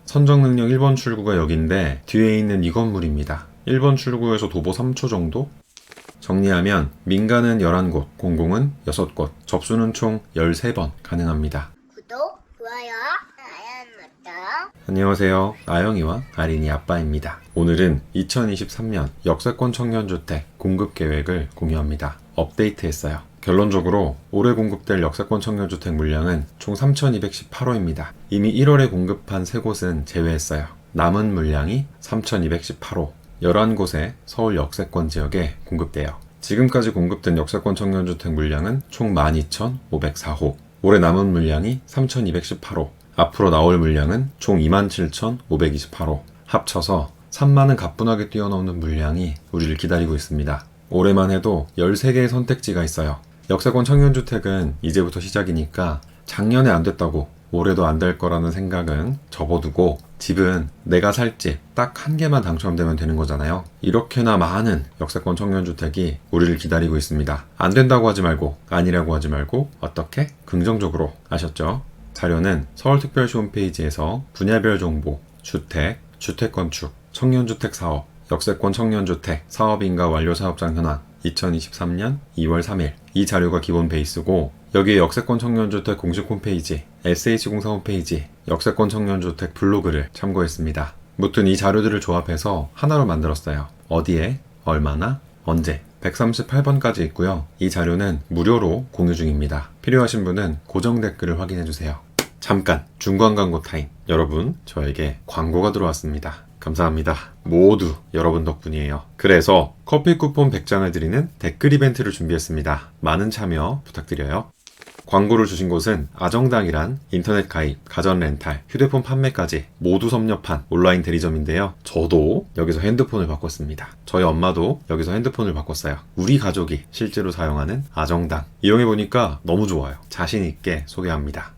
선정 능력 1번 출구가 여기인데 뒤에 있는 이 건물입니다. 1번 출구에서 도보 3초 정도? 정리하면 민간은 11곳, 공공은 6곳, 접수는 총 13번 가능합니다. 구독, 좋아요, 알람 맞다. 안녕하세요. 아영이와 아린이 아빠입니다. 오늘은 2023년 역세권 청년주택 공급 계획을 공유합니다. 업데이트했어요. 결론적으로 올해 공급될 역세권 청년주택 물량은 총 3,218호입니다. 이미 1월에 공급한 3곳은 제외했어요. 남은 물량이 3,218호, 11곳의 서울 역세권 지역에 공급돼요. 지금까지 공급된 역세권 청년주택 물량은 총 12,504호, 올해 남은 물량이 3,218호, 앞으로 나올 물량은 총 27,528호, 합쳐서 3만은 가뿐하게 뛰어넘는 물량이 우리를 기다리고 있습니다. 올해만 해도 13개의 선택지가 있어요. 역세권 청년주택은 이제부터 시작이니까 작년에 안 됐다고 올해도 안 될 거라는 생각은 접어두고 집은 내가 살 집 딱 한 개만 당첨되면 되는 거잖아요. 이렇게나 많은 역세권 청년주택이 우리를 기다리고 있습니다. 안 된다고 하지 말고 아니라고 하지 말고 어떻게? 긍정적으로 아셨죠? 자료는 서울특별시 홈페이지에서 분야별 정보, 주택, 주택건축, 청년주택 사업, 역세권 청년주택 사업인가 완료사업장 현황 2023년 2월 3일 이 자료가 기본 베이스고 여기에 역세권 청년주택 공식 홈페이지, SH공사 홈페이지, 역세권 청년주택 블로그를 참고했습니다. 무튼 이 자료들을 조합해서 하나로 만들었어요. 어디에, 얼마나, 언제 138번까지 있고요. 이 자료는 무료로 공유 중입니다. 필요하신 분은 고정 댓글을 확인해주세요. 잠깐 중간 광고 타임. 여러분 저에게 광고가 들어왔습니다. 감사합니다. 모두 여러분 덕분이에요. 그래서 커피 쿠폰 100장을 드리는 댓글 이벤트를 준비했습니다. 많은 참여 부탁드려요. 광고를 주신 곳은 아정당이란 인터넷 가입, 가전 렌탈, 휴대폰 판매까지 모두 섭렵한 온라인 대리점인데요. 저도 여기서 핸드폰을 바꿨습니다. 저희 엄마도 여기서 핸드폰을 바꿨어요. 우리 가족이 실제로 사용하는 아정당. 이용해보니까 너무 좋아요. 자신있게 소개합니다.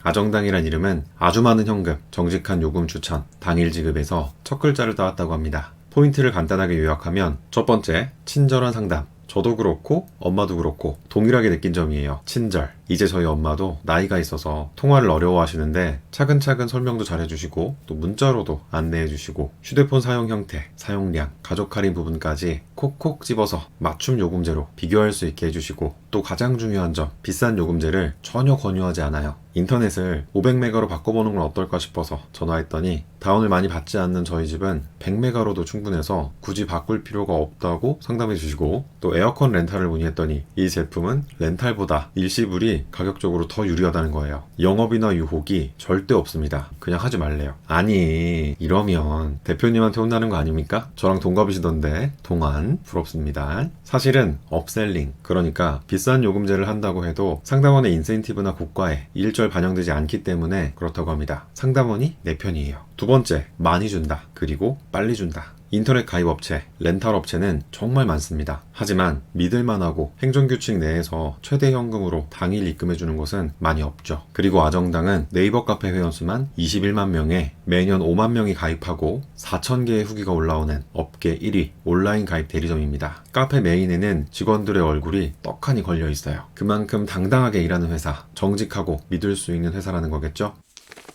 아정당이란 이름은 아주 많은 현금, 정직한 요금 추천, 당일 지급에서 첫 글자를 따왔다고 합니다. 포인트를 간단하게 요약하면 첫 번째, 친절한 상담. 저도 그렇고 엄마도 그렇고 동일하게 느낀 점이에요. 친절. 이제 저희 엄마도 나이가 있어서 통화를 어려워하시는데 차근차근 설명도 잘 해주시고 또 문자로도 안내해주시고 휴대폰 사용 형태, 사용량, 가족 할인 부분까지 콕콕 집어서 맞춤 요금제로 비교할 수 있게 해주시고 또 가장 중요한 점, 비싼 요금제를 전혀 권유하지 않아요. 인터넷을 500메가로 바꿔보는 건 어떨까 싶어서 전화했더니 다운을 많이 받지 않는 저희 집은 100메가로도 충분해서 굳이 바꿀 필요가 없다고 상담해 주시고 또 에어컨 렌탈을 문의했더니 이 제품은 렌탈보다 일시불이 가격적으로 더 유리하다는 거예요. 영업이나 유혹이 절대 없습니다. 그냥 하지 말래요. 아니 이러면 대표님한테 혼나는 거 아닙니까? 저랑 동갑이시던데 동안 부럽습니다. 사실은 업셀링, 그러니까 비싼 요금제를 한다고 해도 상담원의 인센티브나 고가에 일절 반영되지 않기 때문에 그렇다고 합니다. 상담원이 내 편이에요. 두 번째, 많이 준다. 그리고 빨리 준다. 인터넷 가입 업체, 렌탈 업체는 정말 많습니다. 하지만 믿을만하고 행정규칙 내에서 최대 현금으로 당일 입금해주는 곳은 많이 없죠. 그리고 아정당은 네이버 카페 회원수만 21만 명에 매년 5만 명이 가입하고 4,000개의 후기가 올라오는 업계 1위 온라인 가입 대리점입니다. 카페 메인에는 직원들의 얼굴이 떡하니 걸려 있어요. 그만큼 당당하게 일하는 회사, 정직하고 믿을 수 있는 회사라는 거겠죠?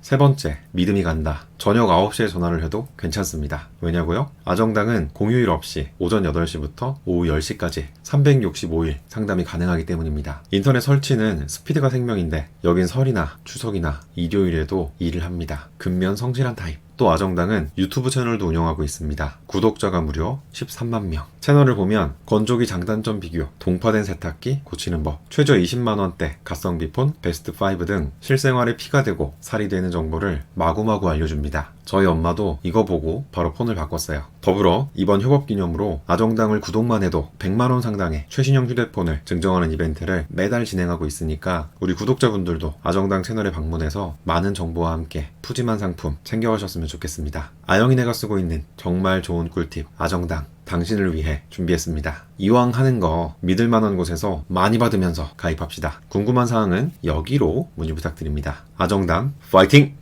세 번째, 믿음이 간다. 저녁 9시에 전화를 해도 괜찮습니다. 왜냐고요? 아정당은 공휴일 없이 오전 8시부터 오후 10시까지 365일 상담이 가능하기 때문입니다. 인터넷 설치는 스피드가 생명인데 여긴 설이나 추석이나 일요일에도 일을 합니다. 근면 성실한 타입. 또 아정당은 유튜브 채널도 운영하고 있습니다. 구독자가 무려 13만 명. 채널을 보면 건조기 장단점 비교, 동파된 세탁기 고치는 법, 최저 20만원대 가성비 폰 베스트 5 등 실생활에 피가 되고 살이 되는 정보를 마구마구 알려줍니다. 저희 엄마도 이거 보고 바로 폰을 바꿨어요. 더불어 이번 협업 기념으로 아정당을 구독만 해도 100만원 상당의 최신형 휴대폰을 증정하는 이벤트를 매달 진행하고 있으니까 우리 구독자분들도 아정당 채널에 방문해서 많은 정보와 함께 푸짐한 상품 챙겨가셨으면 좋겠습니다. 아영이네가 쓰고 있는 정말 좋은 꿀팁 아정당 당신을 위해 준비했습니다. 이왕 하는 거 믿을 만한 곳에서 많이 받으면서 가입합시다. 궁금한 사항은 여기로 문의 부탁드립니다. 아정당 파이팅!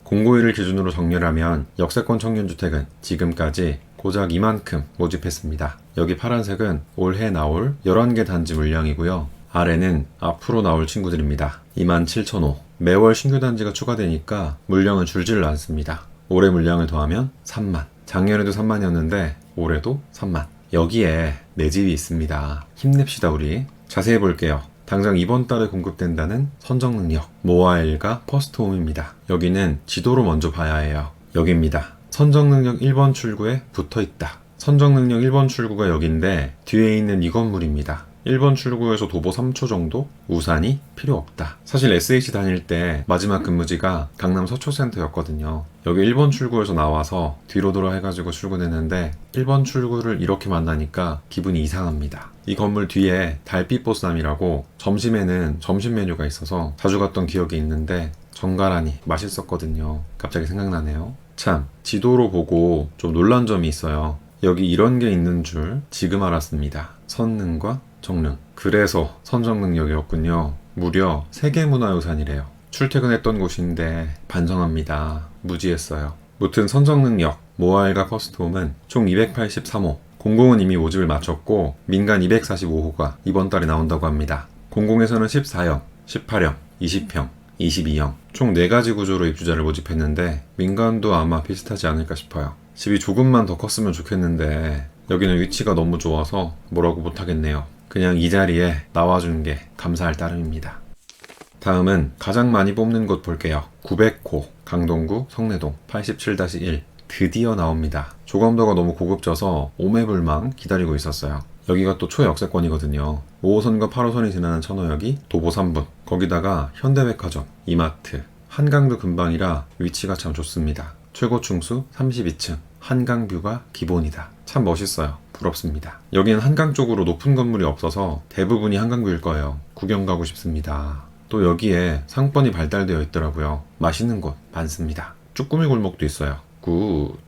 공고일을 기준으로 정렬하면 역세권 청년주택은 지금까지 고작 이만큼 모집했습니다. 여기 파란색은 올해 나올 11개 단지 물량이고요. 아래는 앞으로 나올 친구들입니다. 27,005, 매월 신규 단지가 추가되니까 물량은 줄지를 않습니다. 올해 물량을 더하면 3만. 작년에도 3만이었는데 올해도 3만. 여기에 내 집이 있습니다. 힘냅시다 우리. 자세히 볼게요. 당장 이번 달에 공급된다는 선정능력 모아일과 퍼스트홈입니다. 여기는 지도로 먼저 봐야 해요. 여기입니다. 선정능력 1번 출구에 붙어있다. 선정능력 1번 출구가 여기인데 뒤에 있는 이 건물입니다. 1번 출구에서 도보 3초 정도? 우산이 필요 없다. 사실 SH 다닐 때 마지막 근무지가 강남 서초센터였거든요. 여기 1번 출구에서 나와서 뒤로 돌아 해가지고 출근했는데 1번 출구를 이렇게 만나니까 기분이 이상합니다. 이 건물 뒤에 달빛 보쌈이라고 점심에는 점심 메뉴가 있어서 자주 갔던 기억이 있는데 정갈하니 맛있었거든요. 갑자기 생각나네요. 참, 지도로 보고 좀 놀란 점이 있어요. 여기 이런 게 있는 줄 지금 알았습니다. 선능과 정능. 그래서 선정능력이었군요. 무려 세계문화유산이래요. 출퇴근했던 곳인데 반성합니다. 무지했어요. 무튼 선정능력 모아일과 커스트홈은 총 283호. 공공은 이미 모집을 마쳤고 민간 245호가 이번 달에 나온다고 합니다. 공공에서는 14형, 18형, 20형, 22형 총 4가지 구조로 입주자를 모집했는데 민간도 아마 비슷하지 않을까 싶어요. 집이 조금만 더 컸으면 좋겠는데 여기는 위치가 너무 좋아서 뭐라고 못하겠네요. 그냥 이 자리에 나와주는 게 감사할 따름입니다. 다음은 가장 많이 뽑는 곳 볼게요. 900호 강동구 성내동 87-1 드디어 나옵니다. 조감도가 너무 고급져서 오매불망 기다리고 있었어요. 여기가 또 초역세권이거든요. 5호선과 8호선이 지나는 천호역이 도보 3분, 거기다가 현대백화점, 이마트, 한강도 근방이라 위치가 참 좋습니다. 최고 층수 32층, 한강뷰가 기본이다. 참 멋있어요. 부럽습니다. 여기는 한강 쪽으로 높은 건물이 없어서 대부분이 한강뷰일 거예요. 구경 가고 싶습니다. 또 여기에 상권이 발달되어 있더라고요. 맛있는 곳 많습니다. 쭈꾸미 골목도 있어요.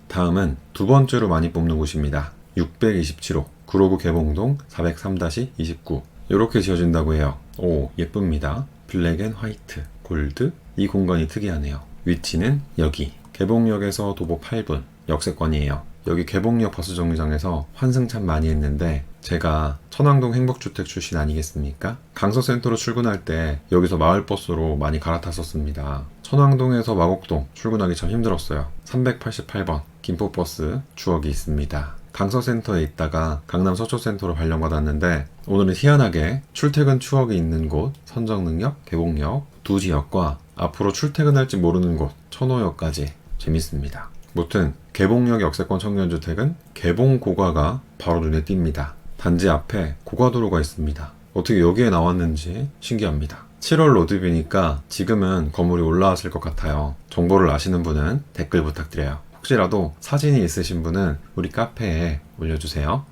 다음은 두 번째로 많이 뽑는 곳입니다. 627호 구로구 개봉동 403-29 이렇게 지어진다고 해요. 오, 예쁩니다. 블랙 앤 화이트, 골드. 이 공간이 특이하네요. 위치는 여기 개봉역에서 도보 8분 역세권이에요. 여기 개봉역 버스 정류장에서 환승 참 많이 했는데 제가 천왕동 행복주택 출신 아니겠습니까? 강서센터로 출근할 때 여기서 마을버스로 많이 갈아탔었습니다. 천왕동에서 마곡동 출근하기 참 힘들었어요. 388번 김포버스 추억이 있습니다. 강서센터에 있다가 강남 서초센터로 발령받았는데 오늘은 희한하게 출퇴근 추억이 있는 곳 선정능력, 개봉역 두 지역과 앞으로 출퇴근할지 모르는 곳 천호역까지 재밌습니다. 무튼 개봉역 역세권 청년주택은 개봉고가가 바로 눈에 띕니다. 단지 앞에 고가도로가 있습니다. 어떻게 여기에 나왔는지 신기합니다. 7월 로드뷰니까 지금은 건물이 올라왔을 것 같아요. 정보를 아시는 분은 댓글 부탁드려요. 혹시라도 사진이 있으신 분은 우리 카페에 올려주세요.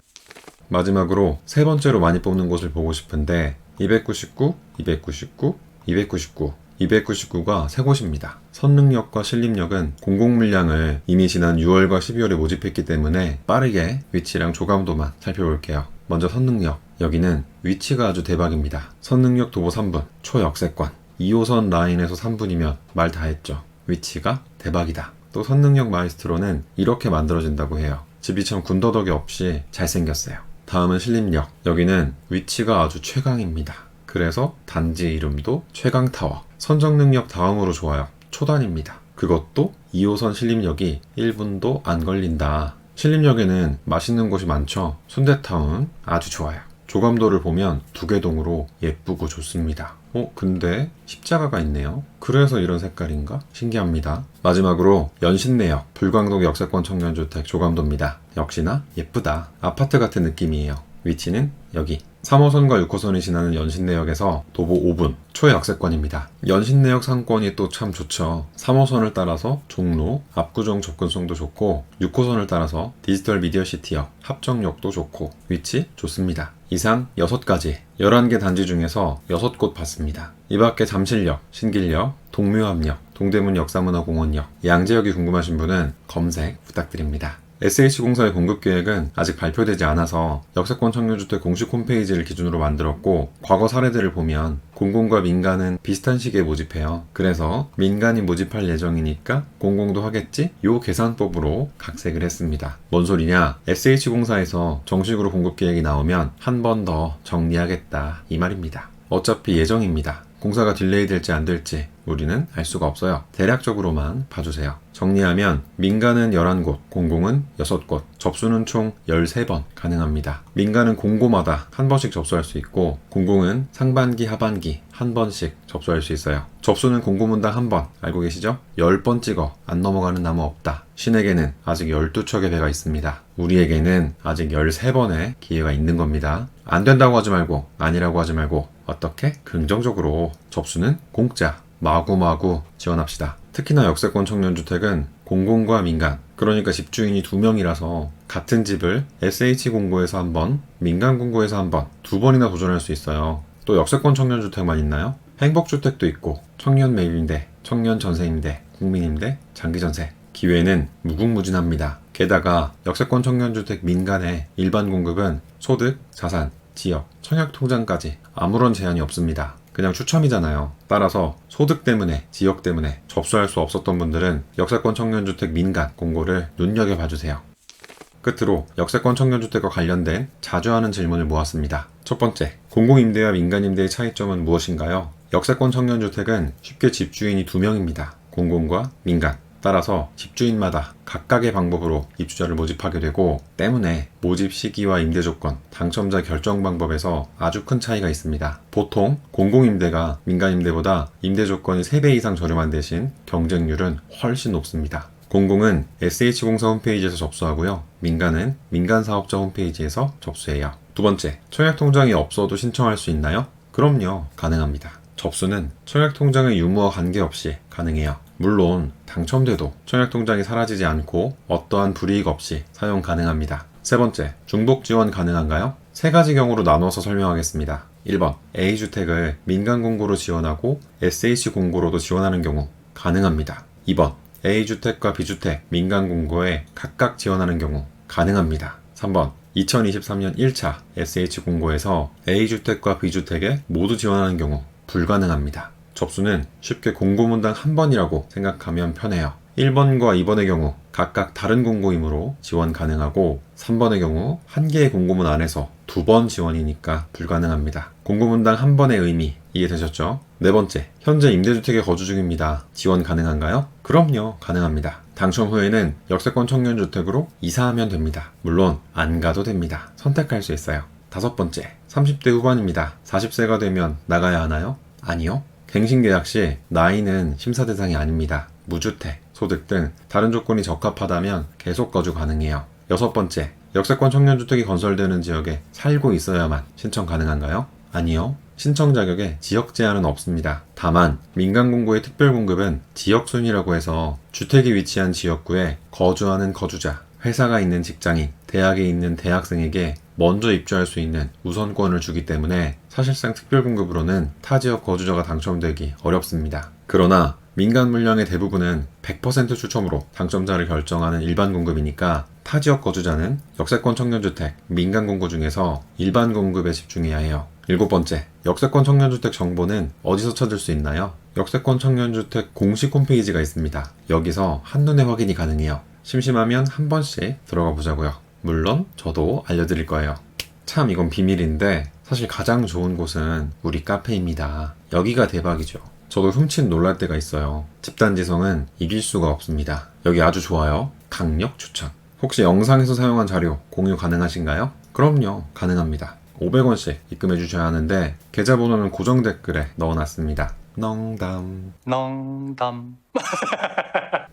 마지막으로 세 번째로 많이 뽑는 곳을 보고 싶은데 299, 299, 299 299가 세 곳입니다. 선능력과 신림역은 공공물량을 이미 지난 6월과 12월에 모집했기 때문에 빠르게 위치랑 조감도만 살펴볼게요. 먼저 선능력. 여기는 위치가 아주 대박입니다. 선능력 도보 3분, 초역세권. 2호선 라인에서 3분이면 말 다 했죠. 위치가 대박이다. 또 선능력 마이스트로는 이렇게 만들어진다고 해요. 집이 참 군더더기 없이 잘생겼어요. 다음은 신림역. 여기는 위치가 아주 최강입니다. 그래서 단지 이름도 최강타워. 선정능력 다음으로 좋아요. 초단입니다. 그것도 2호선 신림역이 1분도 안 걸린다. 신림역에는 맛있는 곳이 많죠. 순대타운 아주 좋아요. 조감도를 보면 두개동으로 예쁘고 좋습니다. 근데 십자가가 있네요. 그래서 이런 색깔인가? 신기합니다. 마지막으로 연신내역 불광동 역세권 청년주택 조감도입니다. 역시나 예쁘다. 아파트 같은 느낌이에요. 위치는 여기 3호선과 6호선이 지나는 연신내역에서 도보 5분 초역세권입니다. 연신내역 상권이 또 참 좋죠. 3호선을 따라서 종로, 압구정 접근성도 좋고 6호선을 따라서 디지털 미디어시티역, 합정역도 좋고 위치 좋습니다. 이상 6가지 11개 단지 중에서 6곳 봤습니다. 이 밖에 잠실역, 신길역, 동묘암역, 동대문 역사문화공원역, 양재역이 궁금하신 분은 검색 부탁드립니다. SH공사의 공급계획은 아직 발표되지 않아서 역세권 청년주택 공식 홈페이지를 기준으로 만들었고 과거 사례들을 보면 공공과 민간은 비슷한 시기에 모집해요. 그래서 민간이 모집할 예정이니까 공공도 하겠지? 요 계산법으로 각색을 했습니다. 뭔 소리냐? SH공사에서 정식으로 공급계획이 나오면 한 번 더 정리하겠다 이 말입니다. 어차피 예정입니다. 공사가 딜레이 될지 안 될지 우리는 알 수가 없어요. 대략적으로만 봐주세요. 정리하면 민간은 11곳, 공공은 6곳, 접수는 총 13번 가능합니다. 민간은 공고마다 한 번씩 접수할 수 있고 공공은 상반기, 하반기 한 번씩 접수할 수 있어요. 접수는 공고문당 한 번, 알고 계시죠? 10번 찍어 안 넘어가는 나무 없다. 신에게는 아직 12척의 배가 있습니다. 우리에게는 아직 13번의 기회가 있는 겁니다. 안 된다고 하지 말고 아니라고 하지 말고 어떻게? 긍정적으로 접수는 공짜, 마구마구 지원합시다. 특히나 역세권 청년주택은 공공과 민간, 그러니까 집주인이 2명이라서 같은 집을 SH 공고에서 한 번, 민간 공고에서 한 번, 2번이나 도전할 수 있어요. 또 역세권 청년주택만 있나요? 행복주택도 있고 청년 매입임대, 청년 전세임대, 국민임대, 장기전세. 기회는 무궁무진합니다. 게다가 역세권 청년주택 민간의 일반 공급은 소득, 자산, 지역, 청약통장까지 아무런 제한이 없습니다. 그냥 추첨이잖아요. 따라서 소득 때문에, 지역 때문에 접수할 수 없었던 분들은 역세권 청년주택 민간 공고를 눈여겨봐주세요. 끝으로 역세권 청년주택과 관련된 자주 하는 질문을 모았습니다. 첫 번째, 공공임대와 민간임대의 차이점은 무엇인가요? 역세권 청년주택은 쉽게 집주인이 2명입니다. 공공과 민간. 따라서 집주인마다 각각의 방법으로 입주자를 모집하게 되고 때문에 모집 시기와 임대 조건, 당첨자 결정 방법에서 아주 큰 차이가 있습니다. 보통 공공임대가 민간임대보다 임대 조건이 3배 이상 저렴한 대신 경쟁률은 훨씬 높습니다. 공공은 SH공사 홈페이지에서 접수하고요. 민간은 민간사업자 홈페이지에서 접수해요. 두 번째, 청약통장이 없어도 신청할 수 있나요? 그럼요, 가능합니다. 접수는 청약통장의 유무와 관계없이 가능해요. 물론 당첨돼도 청약통장이 사라지지 않고 어떠한 불이익 없이 사용 가능합니다. 세 번째, 중복 지원 가능한가요? 3가지 경우로 나눠서 설명하겠습니다. 1번, A주택을 민간 공고로 지원하고 SH 공고로도 지원하는 경우 가능합니다. 2번, A주택과 B주택 민간 공고에 각각 지원하는 경우 가능합니다. 3번, 2023년 1차 SH 공고에서 A주택과 B주택에 모두 지원하는 경우 불가능합니다. 접수는 쉽게 공고문당 한 번이라고 생각하면 편해요. 1번과 2번의 경우 각각 다른 공고이므로 지원 가능하고 3번의 경우 한 개의 공고문 안에서 2번 지원이니까 불가능합니다. 공고문당 한 번의 의미 이해되셨죠? 네 번째, 현재 임대주택에 거주 중입니다. 지원 가능한가요? 그럼요, 가능합니다. 당첨 후에는 역세권 청년주택으로 이사하면 됩니다. 물론 안 가도 됩니다. 선택할 수 있어요. 다섯 번째, 30대 후반입니다. 40세가 되면 나가야 하나요? 아니요. 갱신계약 시 나이는 심사 대상이 아닙니다. 무주택, 소득 등 다른 조건이 적합하다면 계속 거주 가능해요. 여섯 번째, 역세권 청년주택이 건설되는 지역에 살고 있어야만 신청 가능한가요? 아니요. 신청 자격에 지역 제한은 없습니다. 다만 민간 공고의 특별 공급은 지역 순위라고 해서 주택이 위치한 지역구에 거주하는 거주자, 회사가 있는 직장인, 대학에 있는 대학생에게 먼저 입주할 수 있는 우선권을 주기 때문에 사실상 특별공급으로는 타 지역 거주자가 당첨되기 어렵습니다. 그러나 민간 물량의 대부분은 100% 추첨으로 당첨자를 결정하는 일반 공급이니까 타 지역 거주자는 역세권 청년주택 민간 공고 중에서 일반 공급에 집중해야 해요. 일곱 번째, 역세권 청년주택 정보는 어디서 찾을 수 있나요? 역세권 청년주택 공식 홈페이지가 있습니다. 여기서 한눈에 확인이 가능해요. 심심하면 한 번씩 들어가 보자고요. 물론 저도 알려드릴 거예요. 참 이건 비밀인데 사실 가장 좋은 곳은 우리 카페입니다. 여기가 대박이죠. 저도 흠칫 놀랄 때가 있어요. 집단지성은 이길 수가 없습니다. 여기 아주 좋아요. 강력 추천. 혹시 영상에서 사용한 자료 공유 가능하신가요? 그럼요, 가능합니다. 500원씩 입금해 주셔야 하는데 계좌번호는 고정 댓글에 넣어놨습니다. 농담.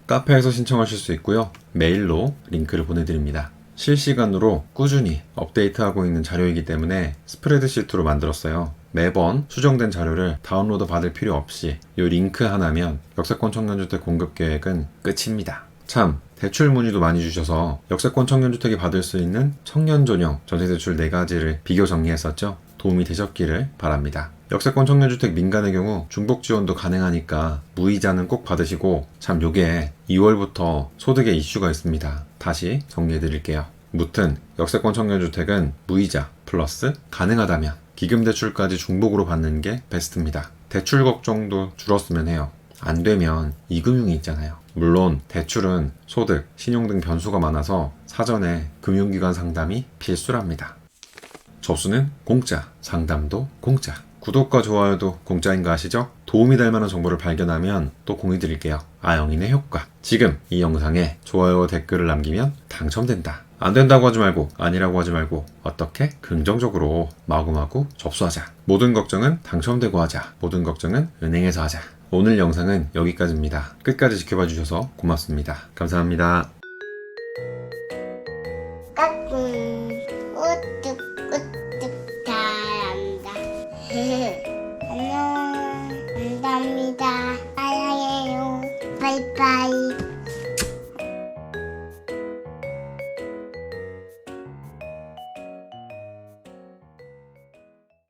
카페에서 신청하실 수 있고요. 메일로 링크를 보내드립니다. 실시간으로 꾸준히 업데이트하고 있는 자료이기 때문에 스프레드시트로 만들었어요. 매번 수정된 자료를 다운로드 받을 필요 없이 이 링크 하나면 역세권 청년주택 공급 계획은 끝입니다. 참 대출 문의도 많이 주셔서 역세권 청년주택이 받을 수 있는 청년 전용 전세대출 4가지를 비교 정리했었죠. 도움이 되셨기를 바랍니다. 역세권 청년주택 민간의 경우 중복 지원도 가능하니까 무이자는 꼭 받으시고 참 요게 2월부터 소득에 이슈가 있습니다. 다시 정리해드릴게요. 무튼 역세권 청년주택은 무이자 플러스 가능하다면 기금대출까지 중복으로 받는 게 베스트입니다. 대출 걱정도 줄었으면 해요. 안 되면 이금융이 있잖아요. 물론 대출은 소득, 신용 등 변수가 많아서 사전에 금융기관 상담이 필수랍니다. 접수는 공짜, 상담도 공짜. 구독과 좋아요도 공짜인 거 아시죠? 도움이 될 만한 정보를 발견하면 또 공유 드릴게요. 아영인의 효과. 지금 이 영상에 좋아요와 댓글을 남기면 당첨된다. 안 된다고 하지 말고 아니라고 하지 말고 어떻게? 긍정적으로 마구마구 접수하자. 모든 걱정은 당첨되고 하자. 모든 걱정은 은행에서 하자. 오늘 영상은 여기까지입니다. 끝까지 지켜봐 주셔서 고맙습니다. 감사합니다. 까꿍 우뚝 우뚝 잘한다. 안녕. 감사합니다. 사랑해요. 바이바이.